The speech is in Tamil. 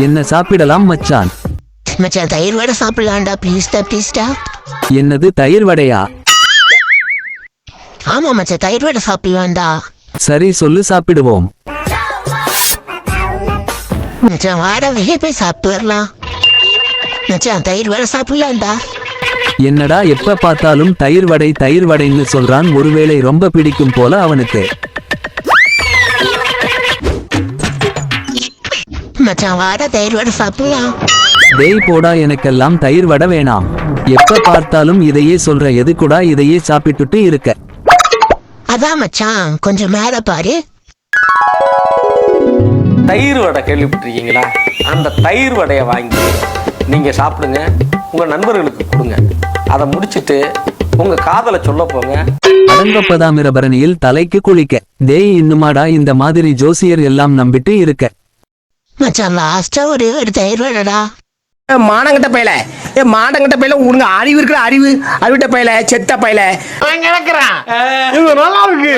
என்ன சாப்பிடலாம் மச்சான்? மச்சான் தயிர் வடை சாப்பிடலாம்டா, ப்ளீஸ்டா. என்னது தயிர் வடையா? ஆமா மச்சான், தயிர் வடை சாப்பிடலாம்டா. சரி சொல்லு, சாப்பிடுவோம். மச்சான் வாடா, வெளியே போய் சாப்பிட்டு வரலாம். மச்சான் தயிர் வடை சாப்பிடலாம்டா. என்னடா எப்ப பார்த்தாலும் தயிர் வடைன்னு சொல்றான். ஒருவேளை ரொம்ப பிடிக்கும் போல அவனுக்கு. மச்சான் வாடா, தயிர் வடை சாப்பிடலாம். டேய் போடா, எனக்கெல்லாம் தயிர் வடை வேணாம். எப்ப பார்த்தாலும் இதையே சொல்ற, எது கூட இதையே சாப்பிட்டுட்டு இருக்க. அதான் மச்சான், கொஞ்சம் மேல பாரு. தயிர் வடை கேள்விப்பட்டிருக்கீங்களா? அந்த தயிர் வடையை வாங்கி நீங்க சாப்பிடுங்க, உங்க நண்பர்களுக்கு கொடுங்க. அதை முடிச்சிட்டு உங்க காதலை சொல்ல போங்க. அடங்கப்பதாமிரபரணியில் தலைக்கு குளிக்க. டேய் இன்னுமாடா இந்த மாதிரி ஜோசியர் எல்லாம் நம்பிட்டு இருக்க? மச்சான் லாஸ்டா ஒரு தயிர் வடைடா. மானங்கிட்ட பையல, மானங்கிட்ட பையல, உனக்கு அறிவு இருக்கிற அறிவிட்ட பையல, செத்த பையல. கிடக்குறான். இது நல்லா இருக்கு.